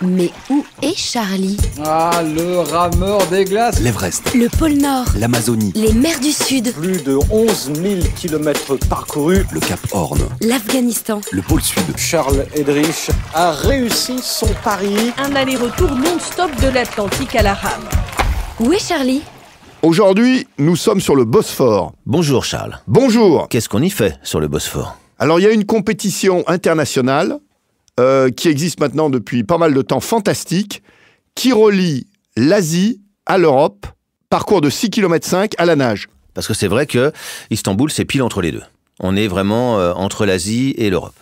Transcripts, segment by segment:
Mais où est Charlie? Ah, le rameur des glaces. L'Everest, Le pôle Nord, l'Amazonie, les mers du Sud, Plus de 11 000 km parcourus. le Cap Horn, l'Afghanistan. le pôle Sud. Charles Eddrich a réussi son pari. Un aller-retour non-stop de l'Atlantique à la rame. Où est Charlie? Aujourd'hui, nous sommes sur le Bosphore. Bonjour Charles. Bonjour. Qu'est-ce qu'on y fait sur le Bosphore? Alors, il y a une compétition internationale qui existe maintenant depuis pas mal de temps, fantastique, qui relie l'Asie à l'Europe, parcours de 6,5 km à la nage. Parce que c'est vrai que Istanbul, c'est pile entre les deux. On est vraiment entre l'Asie et l'Europe.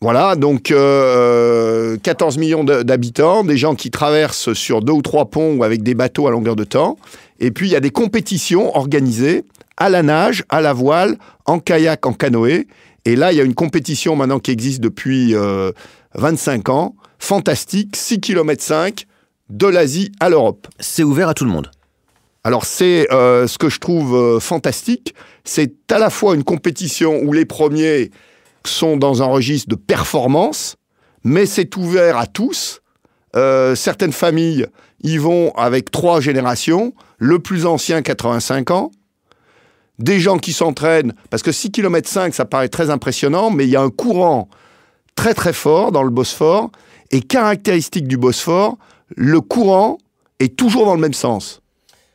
Voilà, donc 14 millions d'habitants, des gens qui traversent sur 2 ou 3 ponts ou avec des bateaux à longueur de temps. Et puis, il y a des compétitions organisées à la nage, à la voile, en kayak, en canoë. Et là, il y a une compétition maintenant qui existe depuis 25 ans, fantastique, 6,5 km de l'Asie à l'Europe. C'est ouvert à tout le monde. Alors c'est ce que je trouve fantastique, c'est à la fois une compétition où les premiers sont dans un registre de performance, mais c'est ouvert à tous. Certaines familles y vont avec 3 générations, le plus ancien 85 ans, des gens qui s'entraînent, parce que 6,5 km, ça paraît très impressionnant, mais il y a un courant très très fort dans le Bosphore, et caractéristique du Bosphore, le courant est toujours dans le même sens.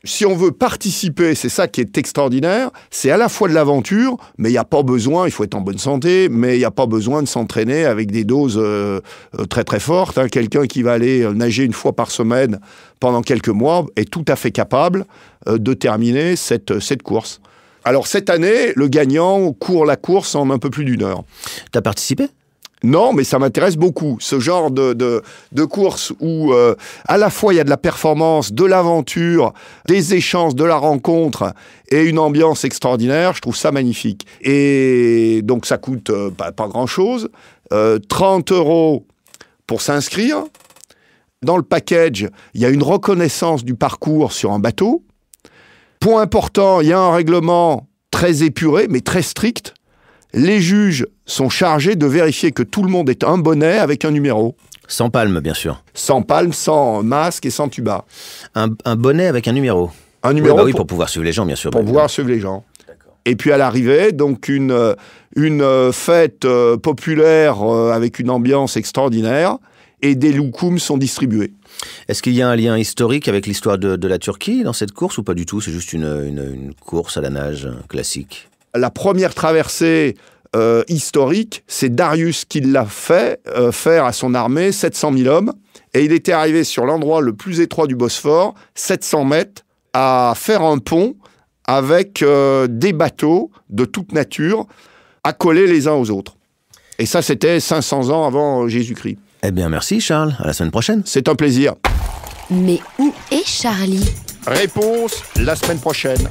Si on veut participer, c'est ça qui est extraordinaire, c'est à la fois de l'aventure, mais il n'y a pas besoin, il faut être en bonne santé, mais il n'y a pas besoin de s'entraîner avec des doses très très fortes. Quelqu'un qui va aller nager une fois par semaine pendant quelques mois est tout à fait capable de terminer cette course. Alors cette année, le gagnant court la course en un peu plus d'1 heure. T'as participé? Non, mais ça m'intéresse beaucoup. Ce genre de course où à la fois il y a de la performance, de l'aventure, des échanges, de la rencontre et une ambiance extraordinaire, je trouve ça magnifique. Et donc ça coûte pas grand-chose. 30 € pour s'inscrire. Dans le package, il y a une reconnaissance du parcours sur un bateau. Point important, il y a un règlement très épuré, mais très strict. Les juges sont chargés de vérifier que tout le monde ait un bonnet avec un numéro. Sans palme, bien sûr. Sans palme, sans masque et sans tuba. Un bonnet avec un numéro. Un numéro Oui, pour pouvoir suivre les gens, bien sûr. pour pouvoir suivre les gens. Et puis à l'arrivée, donc une fête populaire avec une ambiance extraordinaire et des loukoums sont distribués. Est-ce qu'il y a un lien historique avec l'histoire de la Turquie dans cette course ou pas du tout? C'est juste une course à la nage classique. La première traversée historique, c'est Darius qui l'a fait faire à son armée 700 000 hommes. Et il était arrivé sur l'endroit le plus étroit du Bosphore, 700 mètres, à faire un pont avec des bateaux de toute nature accolés les uns aux autres. Et ça, c'était 500 ans avant Jésus-Christ. Eh bien, merci Charles. À la semaine prochaine. C'est un plaisir. Mais où est Charlie? Réponse la semaine prochaine.